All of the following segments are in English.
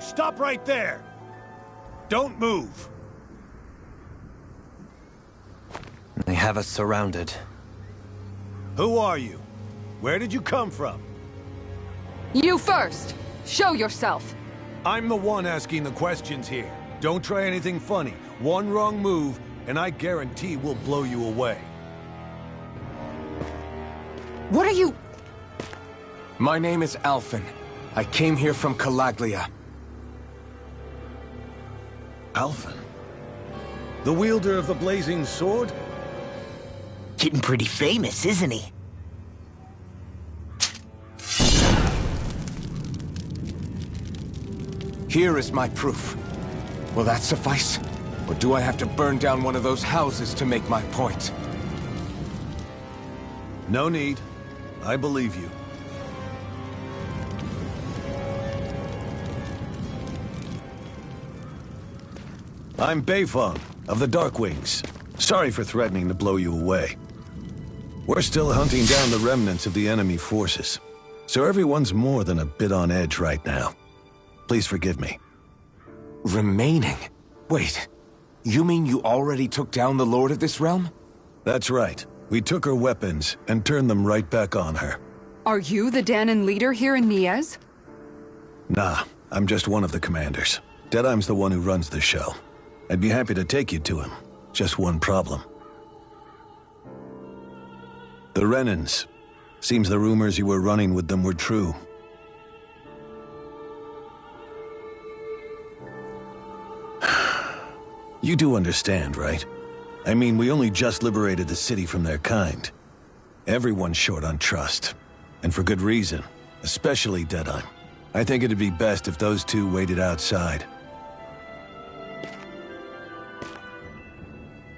Stop right there! Don't move! They have us surrounded. Who are you? Where did you come from? You first! Show yourself! I'm the one asking the questions here. Don't try anything funny. One wrong move, and I guarantee we'll blow you away. What are you... My name is Alphen. I came here from Calaglia. Alphen? The wielder of the blazing sword? Getting pretty famous, isn't he? Here is my proof. Will that suffice? Or do I have to burn down one of those houses to make my point? No need. I believe you. I'm Beifong, of the Darkwings. Sorry for threatening to blow you away. We're still hunting down the remnants of the enemy forces, so everyone's more than a bit on edge right now. Please forgive me. Remaining? Wait, you mean you already took down the Lord of this realm? That's right. We took her weapons and turned them right back on her. Are you the Danon leader here in Niez? Nah, I'm just one of the commanders. Deadheim's the one who runs the show. I'd be happy to take you to him. Just one problem. The Renans. Seems the rumors you were running with them were true. You do understand, right? I mean, we only just liberated the city from their kind. Everyone's short on trust. And for good reason. Especially Deadheim. I think it'd be best if those two waited outside.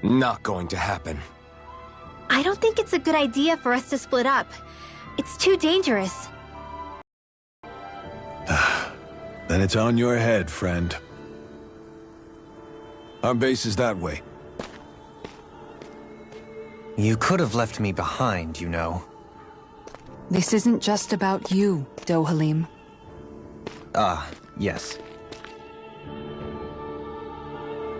Not going to happen. I don't think it's a good idea for us to split up. It's too dangerous. Then it's on your head, friend. Our base is that way. You could have left me behind, you know. This isn't just about you, Dohalim. Ah, yes.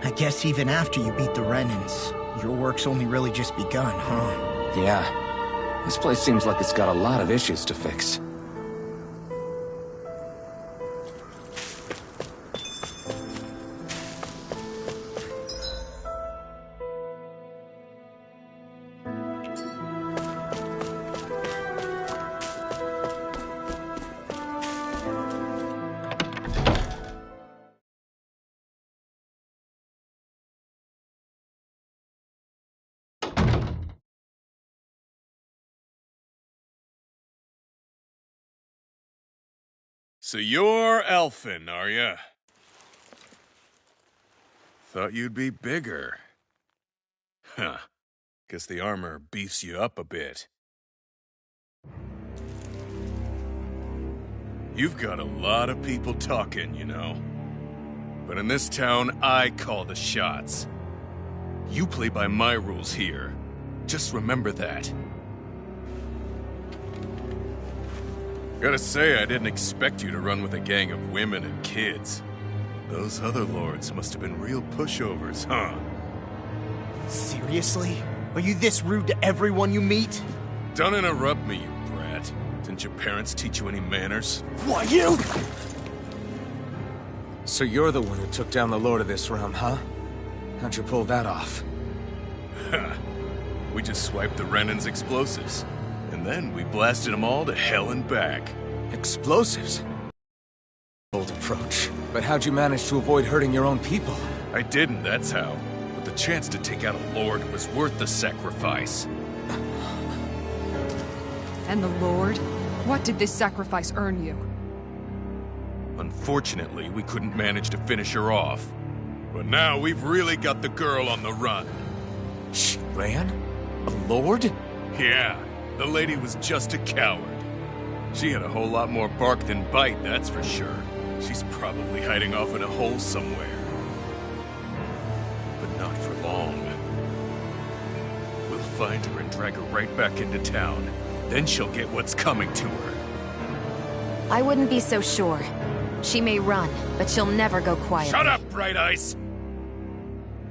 I guess even after you beat the Renans, your work's only really just begun, huh? Yeah. This place seems like it's got a lot of issues to fix. So you're Alphen, are ya? Thought you'd be bigger. Huh. Guess the armor beefs you up a bit. You've got a lot of people talking, you know. But in this town, I call the shots. You play by my rules here. Just remember that. Gotta say, I didn't expect you to run with a gang of women and kids. Those other lords must have been real pushovers, huh? Seriously? Are you this rude to everyone you meet? Don't interrupt me, you brat. Didn't your parents teach you any manners? Why, you? So you're the one who took down the Lord of this realm, huh? How'd you pull that off? We just swiped the Renan's explosives. And then we blasted them all to hell and back. Explosives? Bold approach. But how'd you manage to avoid hurting your own people? I didn't, that's how. But the chance to take out a lord was worth the sacrifice. And the Lord? What did this sacrifice earn you? Unfortunately, we couldn't manage to finish her off. But now we've really got the girl on the run. She ran? A lord? Yeah, the lady was just a coward. She had a whole lot more bark than bite, that's for sure. She's probably hiding off in a hole somewhere. But not for long. We'll find her and drag her right back into town. Then she'll get what's coming to her. I wouldn't be so sure. She may run, but she'll never go quiet. Shut up, Bright Eyes!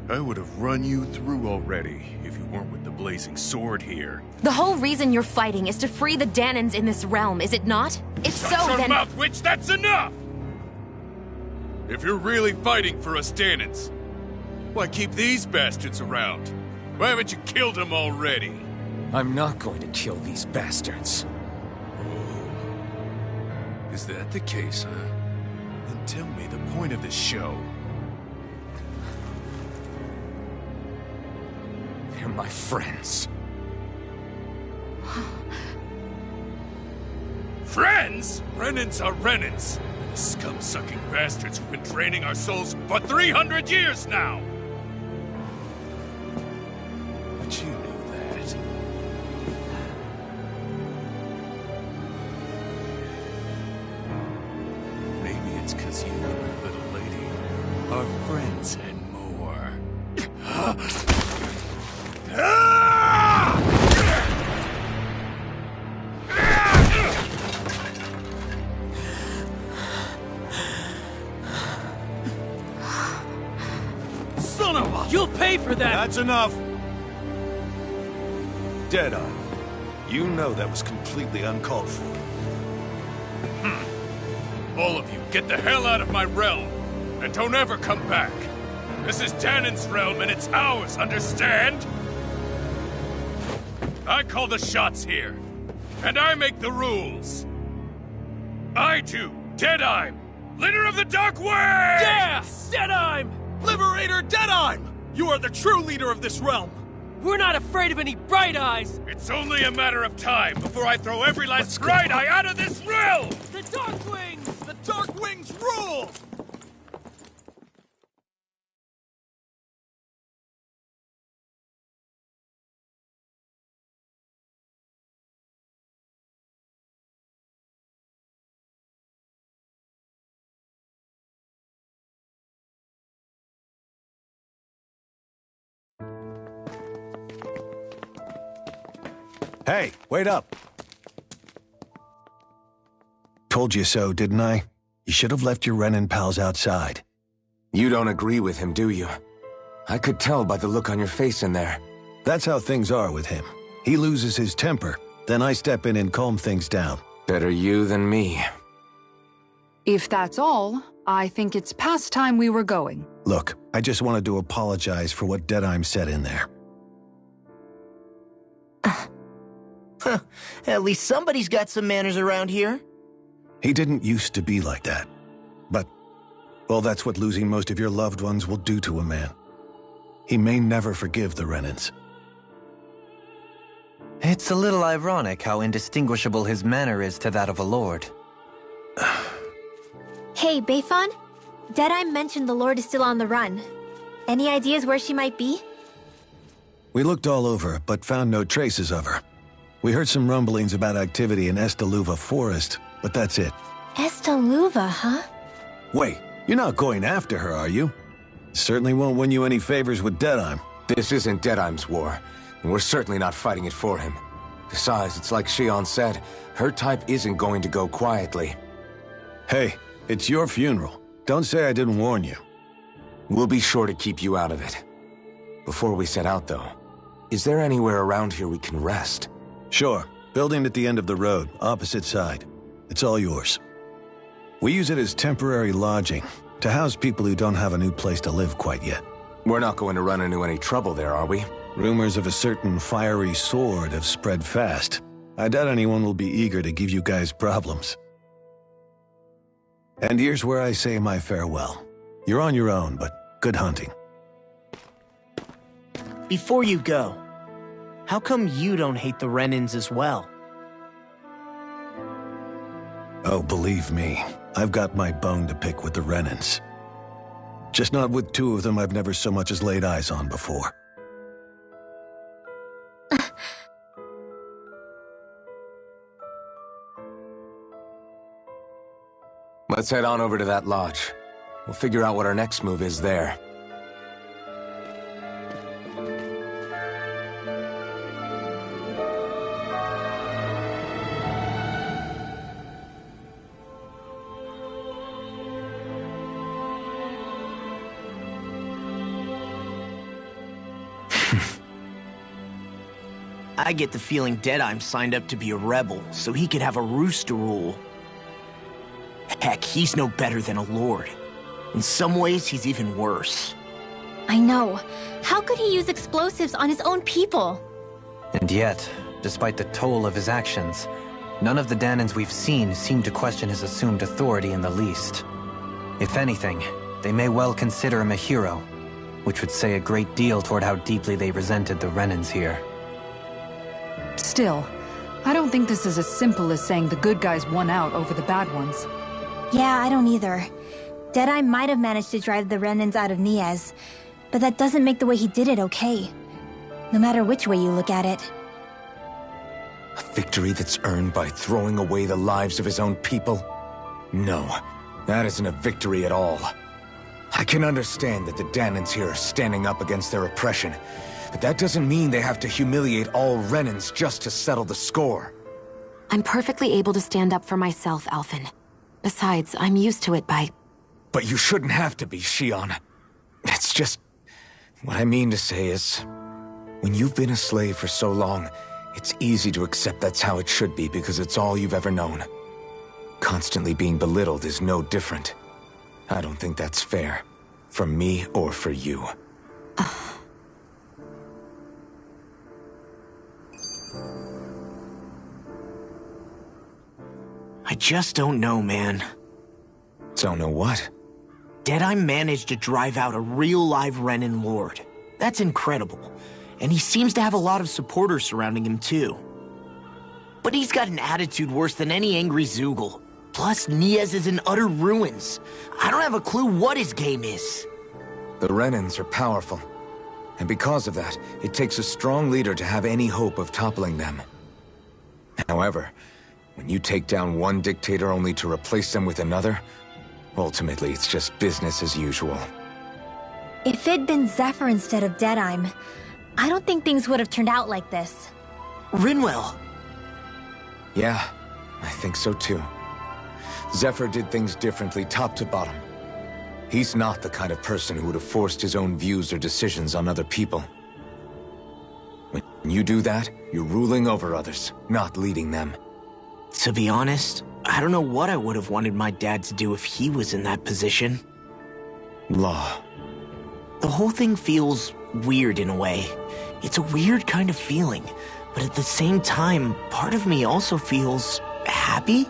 I would have run you through already if you weren't with the blazing sword here. The whole reason you're fighting is to free the Danans in this realm, is it not? If so, Shut your then... mouth, witch! That's enough! If you're really fighting for us Danans, why keep these bastards around? Why haven't you killed them already? I'm not going to kill these bastards. Oh. Is that the case, huh? Then tell me the point of this show. They're my friends. Friends? Renans are Renans. The scum-sucking bastards who've been draining our souls for 300 years now! But you knew that. Maybe it's 'cause you and your little lady are friends and more. Son of a... You'll pay for that! That's enough! Deadeye, you know that was completely uncalled for. All of you, get the hell out of my realm! And don't ever come back! This is Danan's realm and it's ours, understand? I call the shots here. And I make the rules. I do, Deadeye, leader of the Dark Wings! Yeah! Deadeye! Liberator Deadeye! You are the true leader of this realm! We're not afraid of any Bright Eyes! It's only a matter of time before I throw every last Bright Eye out of this realm! The Dark Wings! The Dark Wings rule! Hey, wait up! Told you so, didn't I? You should have left your Renan pals outside. You don't agree with him, do you? I could tell by the look on your face in there. That's how things are with him. He loses his temper, then I step in and calm things down. Better you than me. If that's all, I think it's past time we were going. Look, I just wanted to apologize for what Deadeye said in there. At least somebody's got some manners around here. He didn't used to be like that. But, well, that's what losing most of your loved ones will do to a man. He may never forgive the Renans. It's a little ironic how indistinguishable his manner is to that of a lord. Hey, Bayfon? Deadeye mentioned the Lord is still on the run. Any ideas where she might be? We looked all over, but found no traces of her. We heard some rumblings about activity in Estaluva Forest, but that's it. Estaluva, huh? Wait, you're not going after her, are you? Certainly won't win you any favors with Deadeye. This isn't Deadeye's war, and we're certainly not fighting it for him. Besides, it's like Shion said, her type isn't going to go quietly. Hey, it's your funeral. Don't say I didn't warn you. We'll be sure to keep you out of it. Before we set out, though, is there anywhere around here we can rest? Sure. Building at the end of the road, opposite side. It's all yours. We use it as temporary lodging, to house people who don't have a new place to live quite yet. We're not going to run into any trouble there, are we? Rumors of a certain fiery sword have spread fast. I doubt anyone will be eager to give you guys problems. And here's where I say my farewell. You're on your own, but good hunting. Before you go, how come you don't hate the Renans as well? Oh, believe me, I've got my bone to pick with the Renans. Just not with two of them I've never so much as laid eyes on before. Let's head on over to that lodge. We'll figure out what our next move is there. I get the feeling Deadeye'm signed up to be a rebel, so he could have a roost to rule. Heck, he's no better than a lord. In some ways, he's even worse. I know. How could he use explosives on his own people? And yet, despite the toll of his actions, none of the Danans we've seen seem to question his assumed authority in the least. If anything, they may well consider him a hero, which would say a great deal toward how deeply they resented the Renans here. Still, I don't think this is as simple as saying the good guys won out over the bad ones. Yeah, I don't either. Deadeye might have managed to drive the Renans out of Niaz, but that doesn't make the way he did it okay. No matter which way you look at it. A victory that's earned by throwing away the lives of his own people? No, that isn't a victory at all. I can understand that the Danans here are standing up against their oppression, but that doesn't mean they have to humiliate all Renans just to settle the score. I'm perfectly able to stand up for myself, Alphen. Besides, I'm used to it by... But you shouldn't have to be, Shion. It's just... What I mean to say is... When you've been a slave for so long, it's easy to accept that's how it should be because it's all you've ever known. Constantly being belittled is no different. I don't think that's fair. For me or for you. I just don't know, man. Don't know what? Deadeye managed to drive out a real live Renan lord. That's incredible. And he seems to have a lot of supporters surrounding him too. But he's got an attitude worse than any angry Zoogle. Plus, Niaz is in utter ruins. I don't have a clue what his game is. The Renans are powerful. And because of that, it takes a strong leader to have any hope of toppling them. However, when you take down one dictator only to replace them with another, ultimately it's just business as usual. If it'd been Zephyr instead of Deadeye'm, I don't think things would have turned out like this. Rinwell! Yeah, I think so too. Zephyr did things differently top to bottom. He's not the kind of person who would have forced his own views or decisions on other people. When you do that, you're ruling over others, not leading them. To be honest, I don't know what I would have wanted my dad to do if he was in that position. Law. The whole thing feels weird in a way. It's a weird kind of feeling, but at the same time, part of me also feels happy.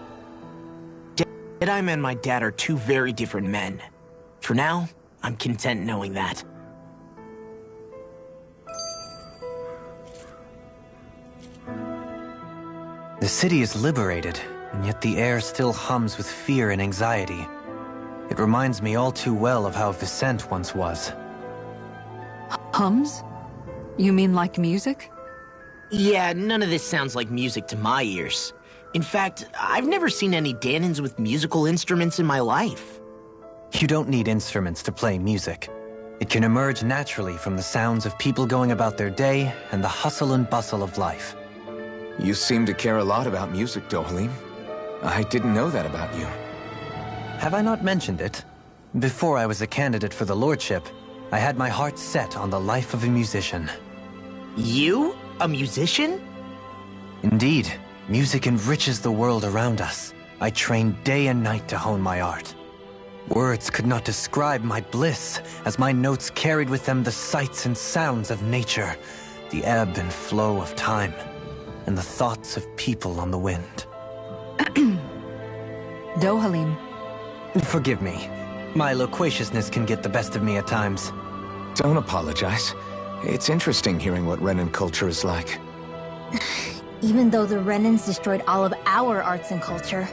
Deadeye and my dad are two very different men. For now, I'm content knowing that. The city is liberated, and yet the air still hums with fear and anxiety. It reminds me all too well of how Vicente once was. Hums? You mean like music? Yeah, none of this sounds like music to my ears. In fact, I've never seen any Danans with musical instruments in my life. You don't need instruments to play music. It can emerge naturally from the sounds of people going about their day and the hustle and bustle of life. You seem to care a lot about music, Dohalim. I didn't know that about you. Have I not mentioned it? Before I was a candidate for the lordship, I had my heart set on the life of a musician. You? A musician? Indeed, music enriches the world around us. I trained day and night to hone my art. Words could not describe my bliss, as my notes carried with them the sights and sounds of nature, the ebb and flow of time, and the thoughts of people on the wind. Dohalim. Forgive me. My loquaciousness can get the best of me at times. Don't apologize. It's interesting hearing what Renan culture is like. Even though the Renans destroyed all of our arts and culture.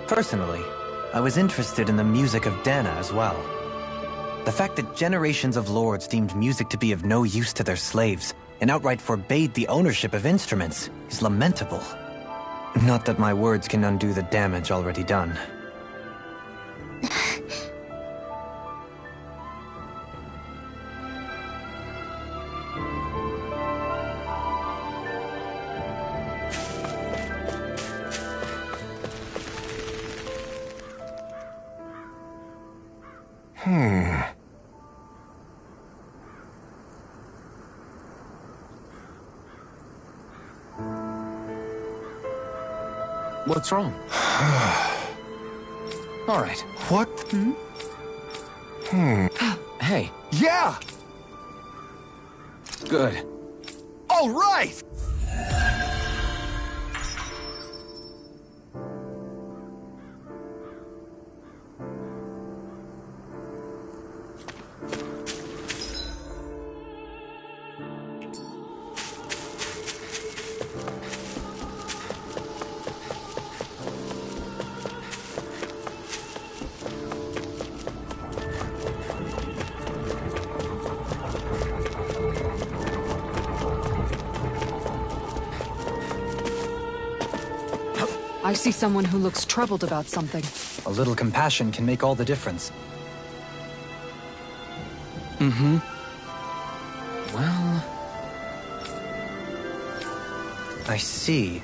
Personally, I was interested in the music of Dana as well. The fact that generations of lords deemed music to be of no use to their slaves and outright forbade the ownership of instruments is lamentable. Not that my words can undo the damage already done. What's wrong? All right. What? Hey. Yeah! Good. All right! I see someone who looks troubled about something. A little compassion can make all the difference. Well... I see.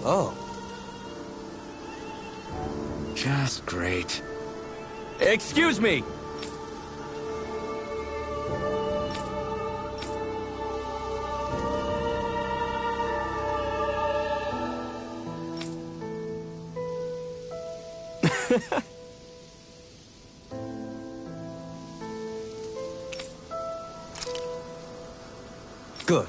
Oh. Just great. Excuse me! Good.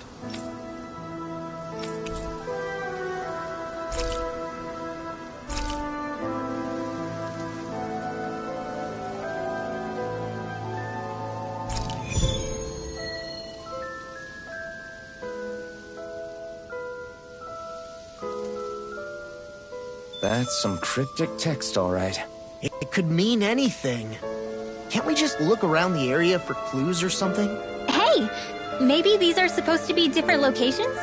That's some cryptic text, all right. It could mean anything. Can't we just look around the area for clues or something? Hey! Maybe these are supposed to be different locations?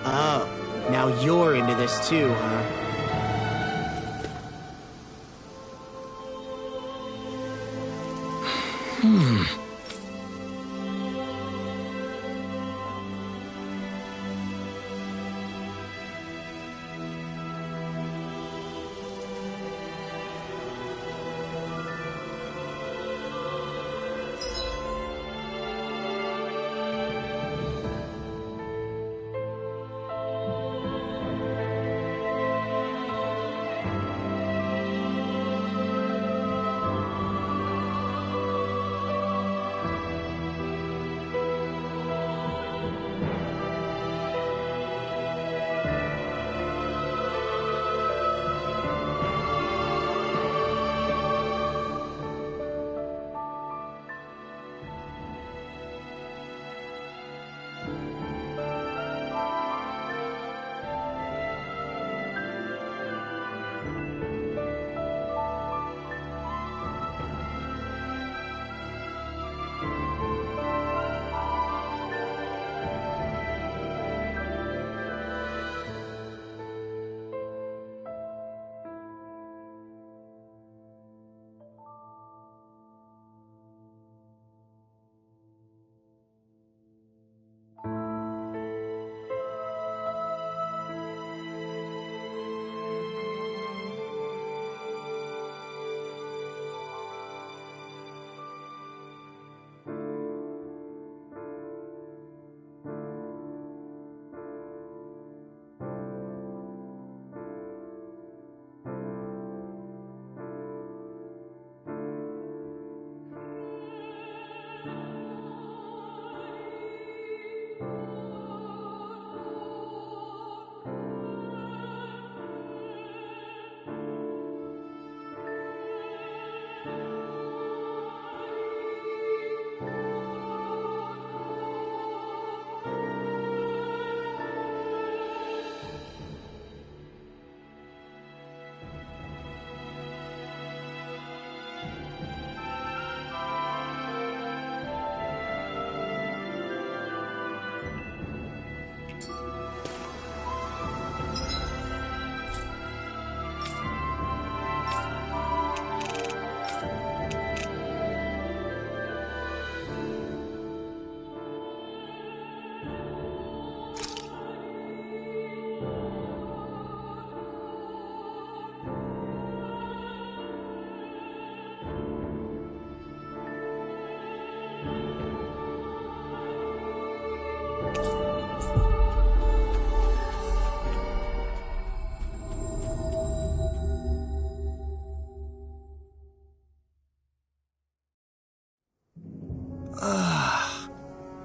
Oh, now you're into this too, huh?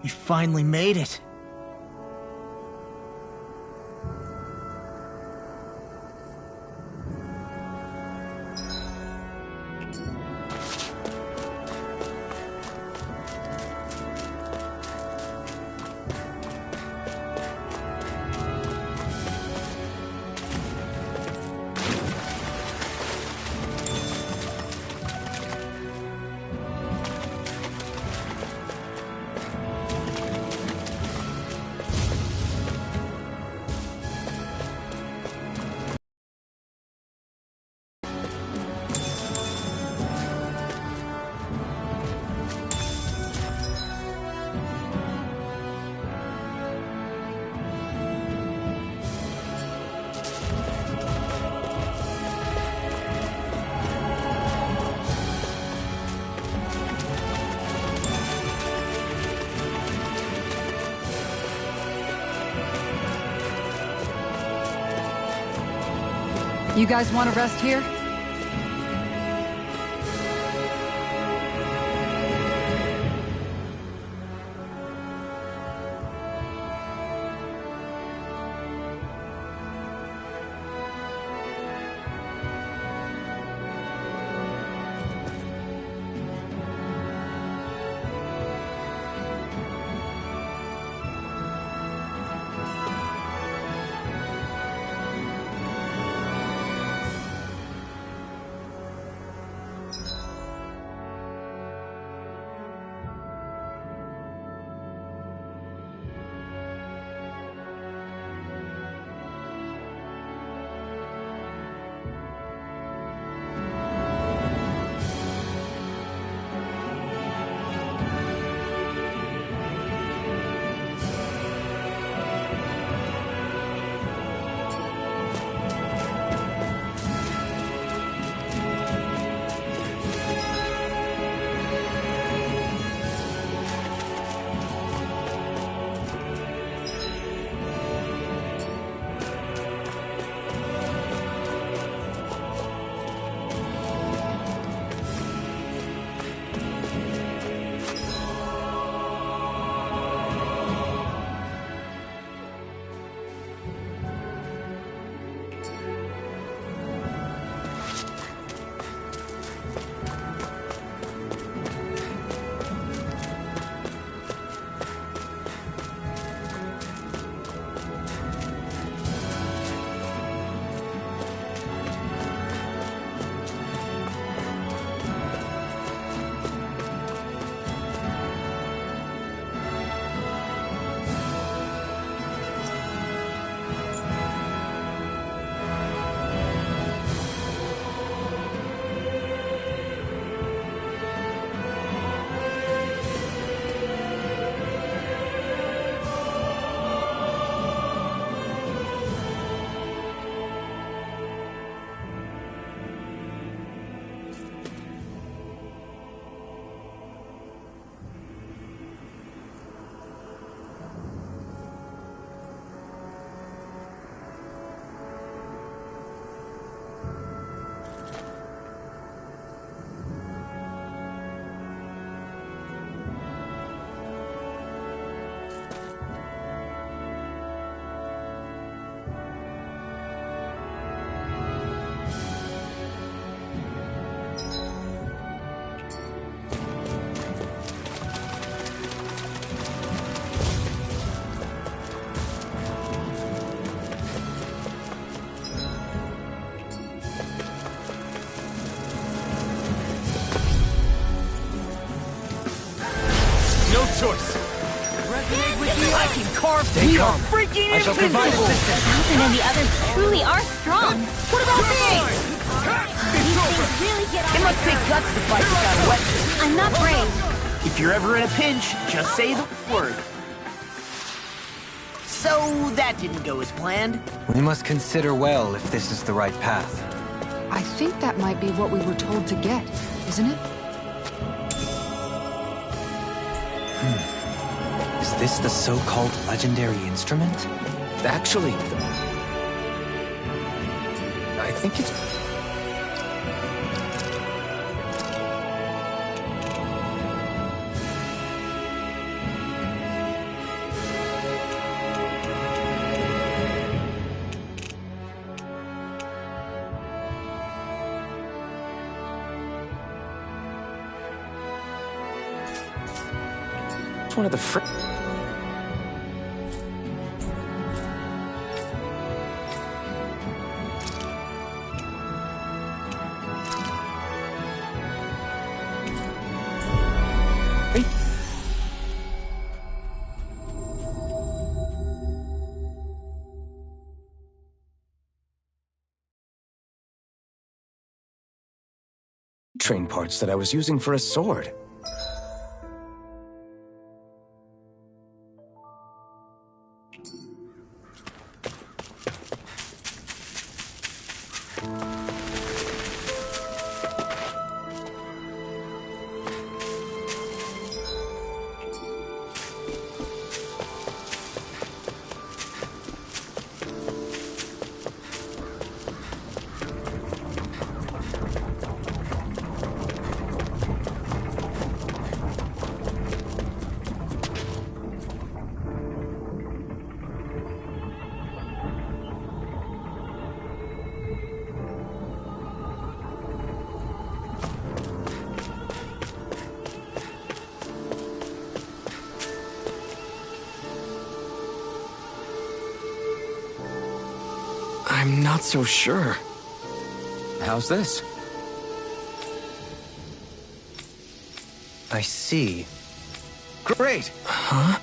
We finally made it. You guys want to rest here? No choice. I can carve Stay calm. freaking I shall provide invincible! assistance. Alvin and the others truly are strong. What about me? These things really get on It my must take nerves. guts to fight without a weapon. I'm not brave. If you're ever in a pinch, just say the word. So, that didn't go as planned. We must consider well if this is the right path. I think that might be what we were told to get, isn't it? Is this the so-called legendary instrument? Actually, I think it's... It's one of the train parts that I was using for a sword. I'm not so sure. How's this? I see. Great! Huh?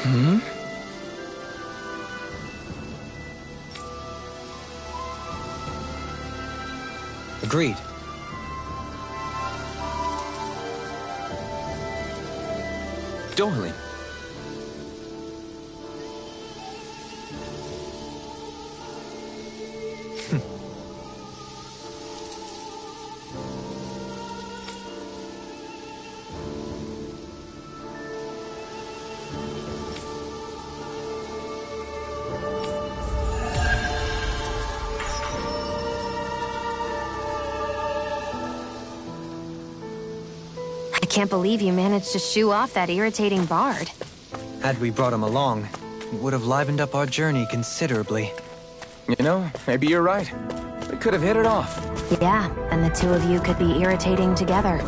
Hmm? Agreed. Darling. I can't believe you managed to shoo off that irritating bard. Had we brought him along, it would have livened up our journey considerably. You know, maybe you're right. We could have hit it off. Yeah, and the two of you could be irritating together.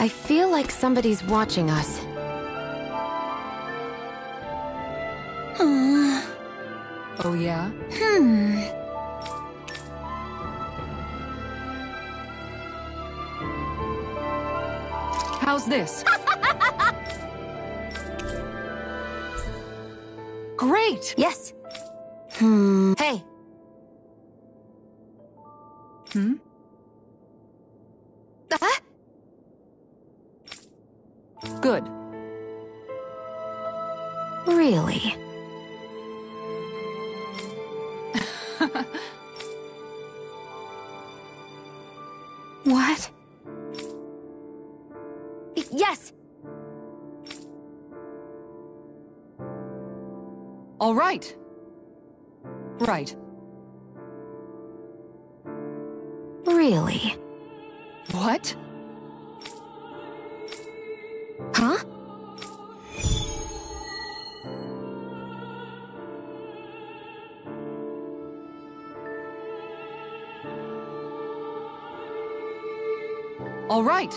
I feel like somebody's watching us. Oh yeah? How's this? Great! Yes. Hey. Good. Really? What? Yes! All right. Right. Really? What? Huh? All right.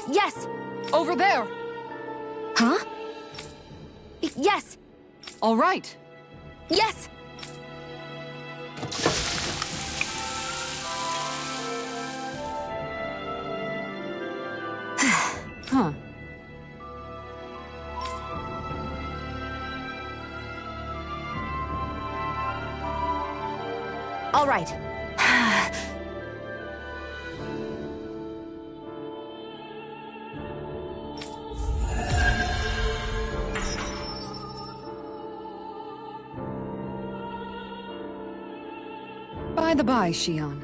Yes! Over there. Huh? Yes! All right. Yes! Huh. All right. By the by, Shion,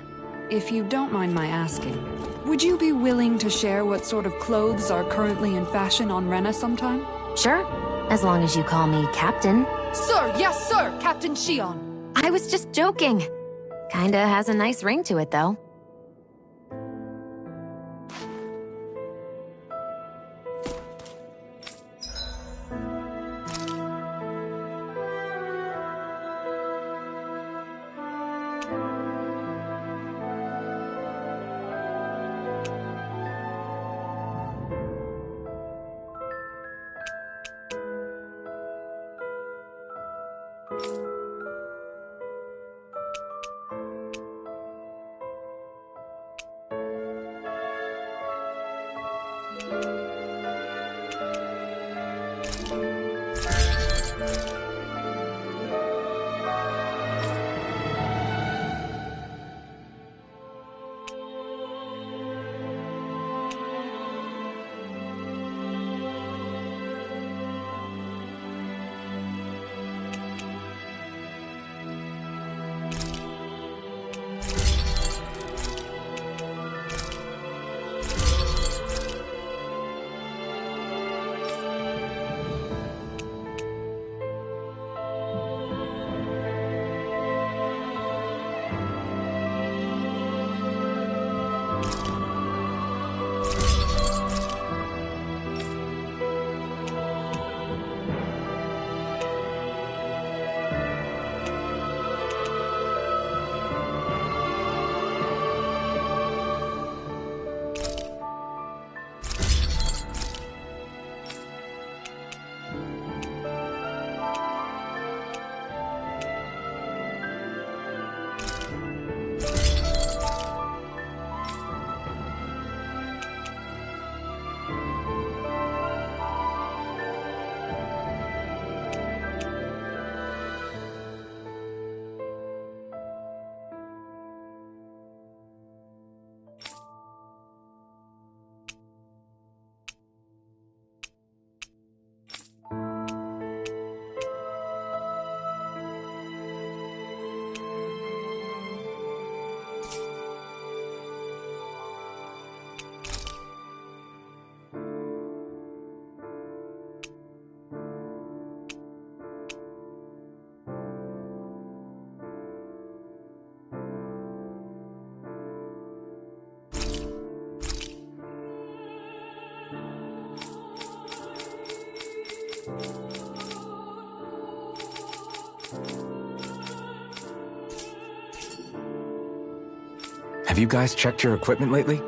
if you don't mind my asking, would you be willing to share what sort of clothes are currently in fashion on Rena sometime? Sure. As long as you call me Captain. Sir, yes sir, Captain Shion. I was just joking. Kinda has a nice ring to it, though. Have you guys checked your equipment lately?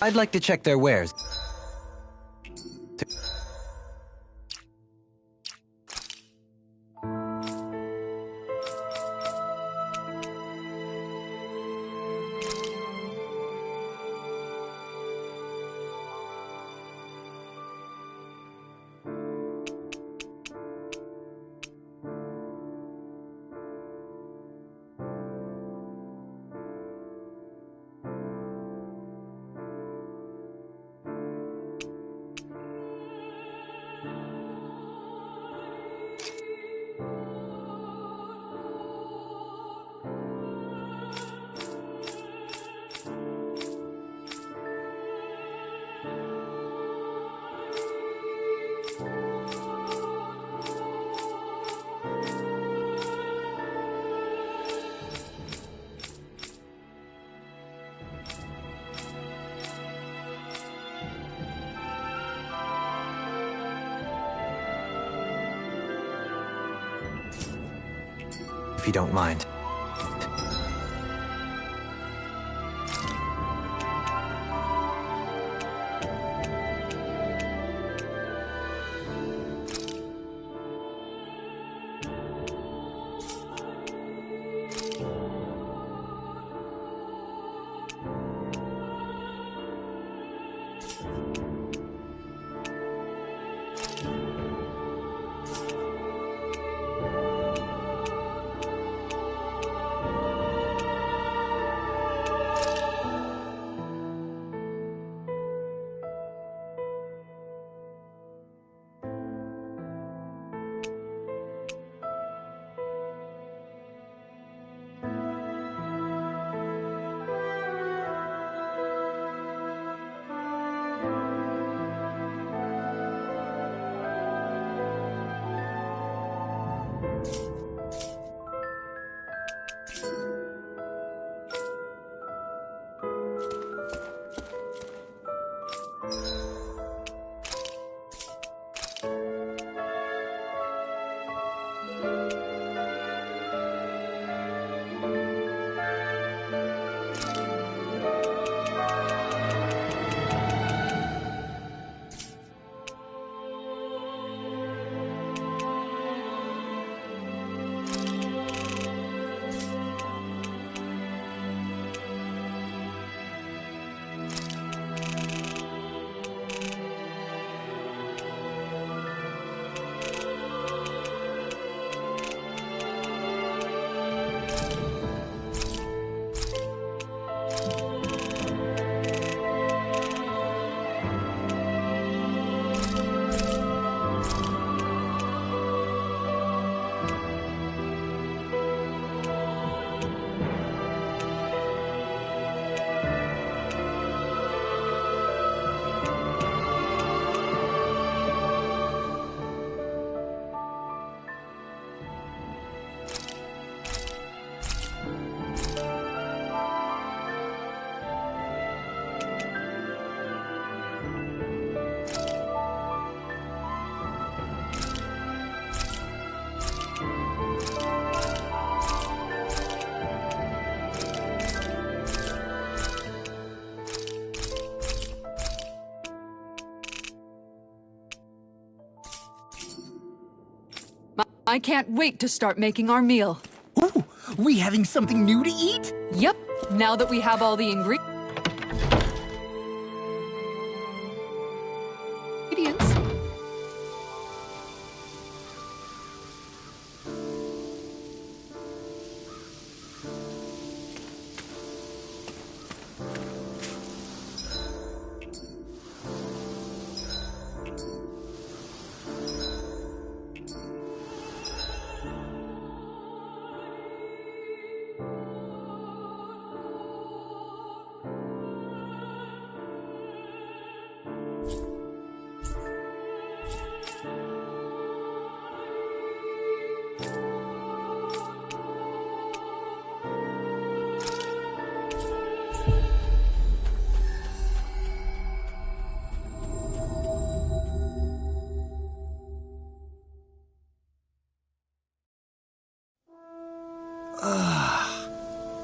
I'd like to check their wares. If you don't mind. I can't wait to start making our meal. Ooh, we having something new to eat? Yep, now that we have all the ingredients.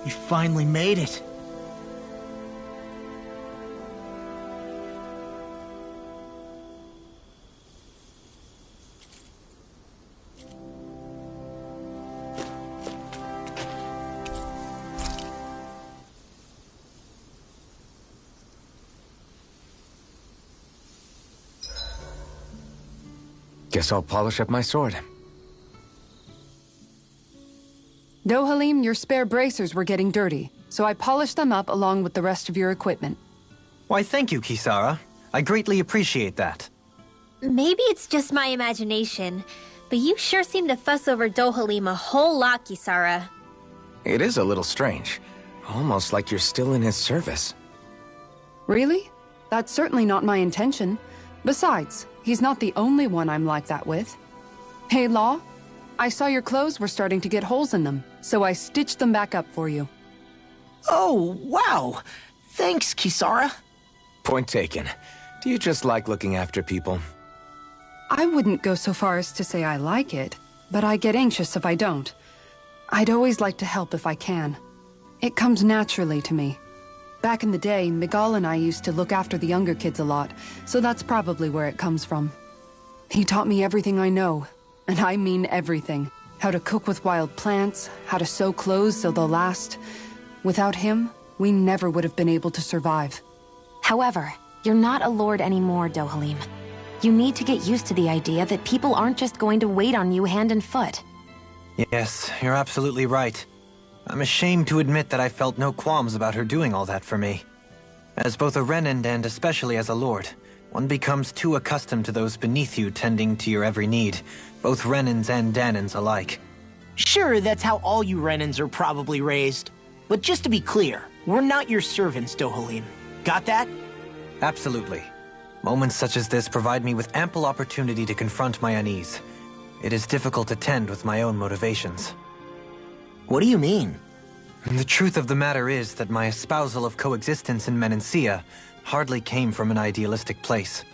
We finally made it. Guess I'll polish up my sword. Dohalim, your spare bracers were getting dirty, so I polished them up along with the rest of your equipment. Why, thank you, Kisara. I greatly appreciate that. Maybe it's just my imagination, but you sure seem to fuss over Dohalim a whole lot, Kisara. It is a little strange. Almost like you're still in his service. Really? That's certainly not my intention. Besides, he's not the only one I'm like that with. Hey, Law, I saw your clothes were starting to get holes in them, so I stitched them back up for you. Oh, wow. Thanks, Kisara. Point taken. Do you just like looking after people? I wouldn't go so far as to say I like it, but I get anxious if I don't. I'd always like to help if I can. It comes naturally to me. Back in the day, Miguel and I used to look after the younger kids a lot, so that's probably where it comes from. He taught me everything I know, and I mean everything. How to cook with wild plants, how to sew clothes so they'll last. Without him, we never would have been able to survive. However, you're not a lord anymore, Dohalim. You need to get used to the idea that people aren't just going to wait on you hand and foot. Yes, you're absolutely right. I'm ashamed to admit that I felt no qualms about her doing all that for me. As both a Renan and especially as a lord, one becomes too accustomed to those beneath you tending to your every need, both Renans and Danans alike. Sure, that's how all you Renans are probably raised. But just to be clear, we're not your servants, Dohalim. Got that? Absolutely. Moments such as this provide me with ample opportunity to confront my unease. It is difficult to tend with my own motivations. What do you mean? The truth of the matter is that my espousal of coexistence in Menancia hardly came from an idealistic place.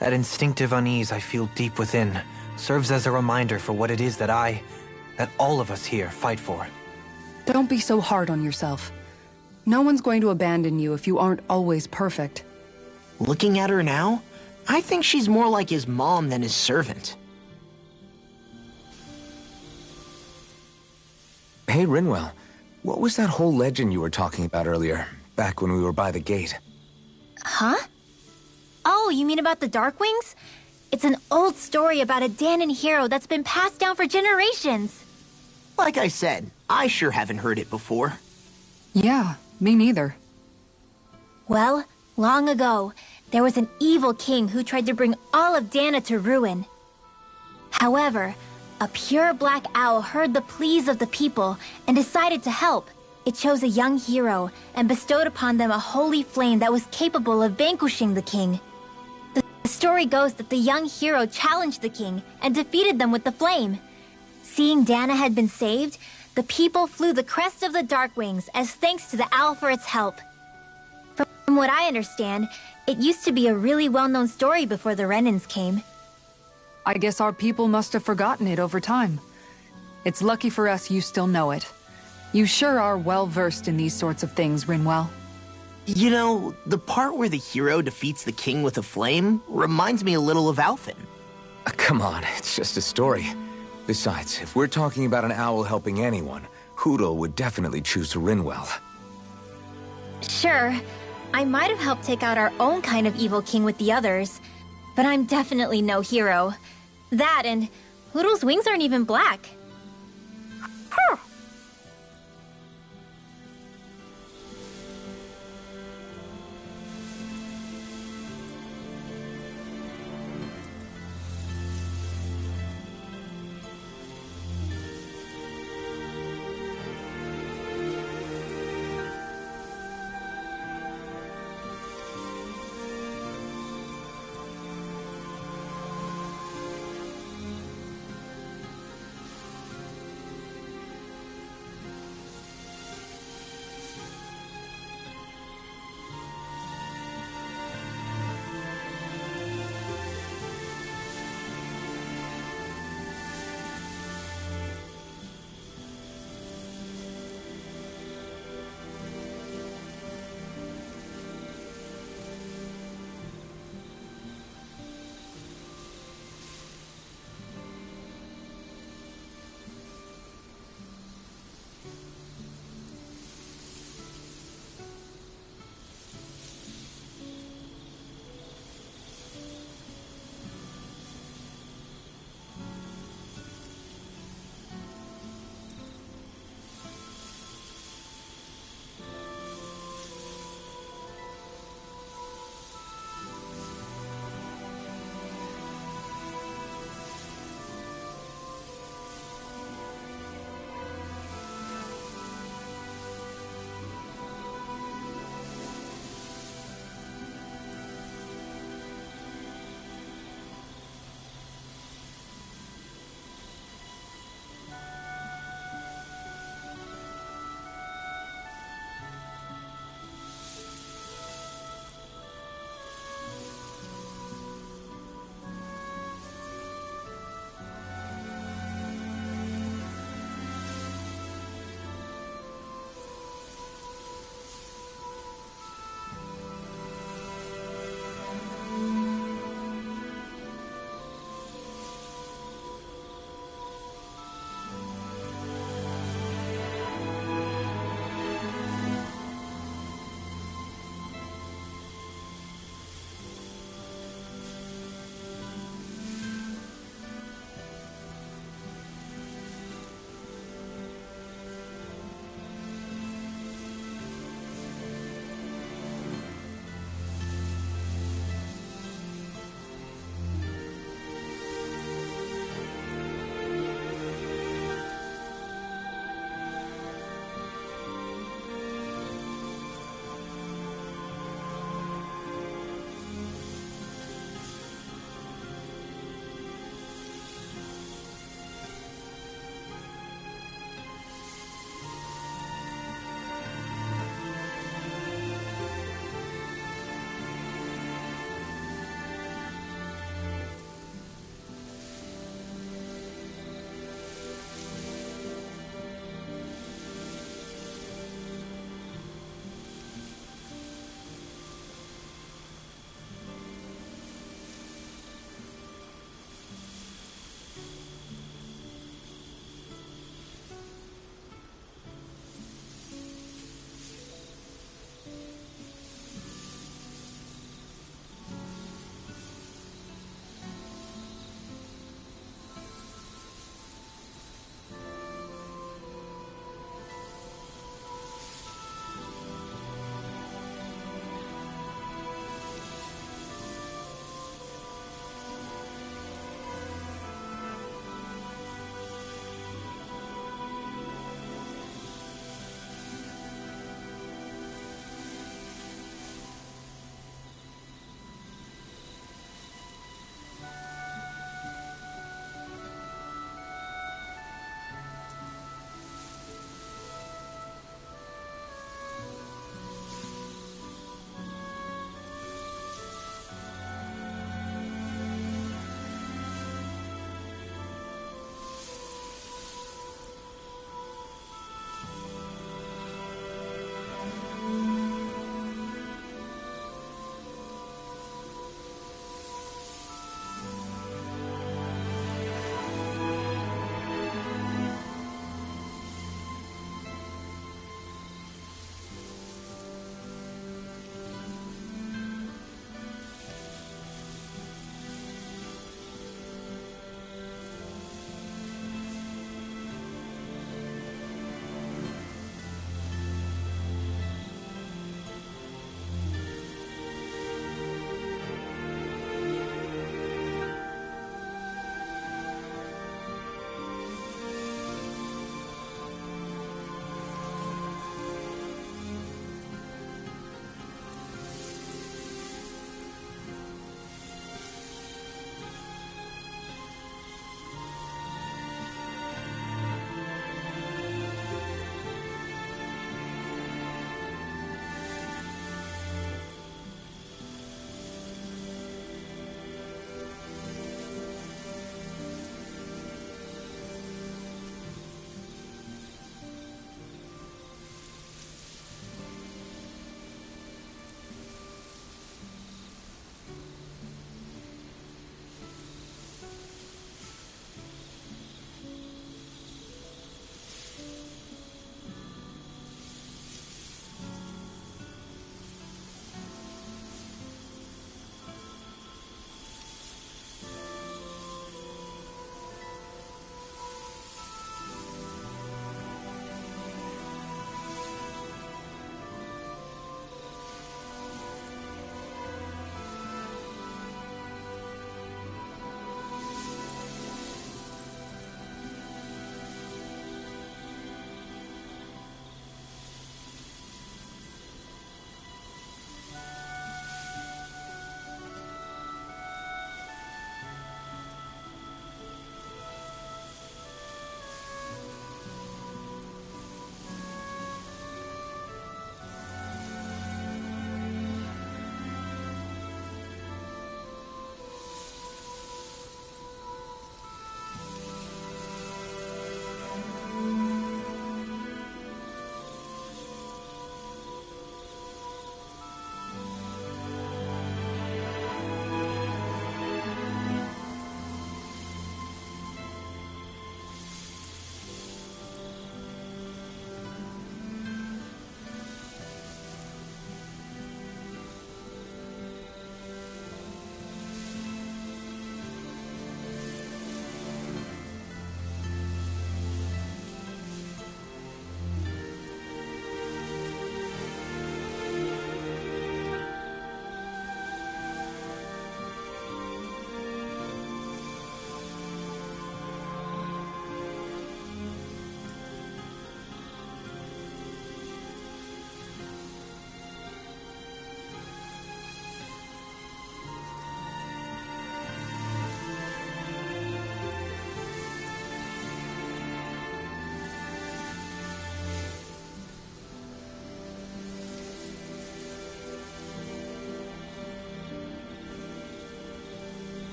That instinctive unease I feel deep within serves as a reminder for what it is that all of us here fight for. Don't be so hard on yourself. No one's going to abandon you if you aren't always perfect. Looking at her now, I think she's more like his mom than his servant. Hey, Rinwell. What was that whole legend you were talking about earlier, back when we were by the gate? Huh? Oh, you mean about the Darkwings? It's an old story about a Danan hero that's been passed down for generations. Like I said, I sure haven't heard it before. Yeah, me neither. Well, long ago, there was an evil king who tried to bring all of Dana to ruin. However, a pure black owl heard the pleas of the people and decided to help. It chose a young hero and bestowed upon them a holy flame that was capable of vanquishing the king. The story goes that the young hero challenged the king and defeated them with the flame. Seeing Dana had been saved, the people flew the crest of the Darkwings as thanks to the owl for its help. From what I understand, it used to be a really well-known story before the Renans came. I guess our people must have forgotten it over time. It's lucky for us you still know it. You sure are well-versed in these sorts of things, Rinwell. You know, the part where the hero defeats the king with a flame reminds me a little of Alphen. Come on, it's just a story. Besides, if we're talking about an owl helping anyone, Hootle would definitely choose Rinwell. Sure, I might have helped take out our own kind of evil king with the others, but I'm definitely no hero. That and Hootle's wings aren't even black.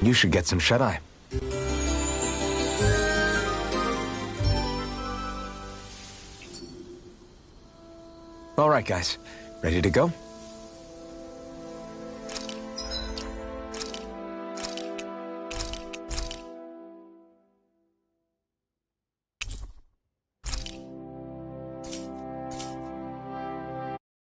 You should get some shut-eye. All right, guys. Ready to go?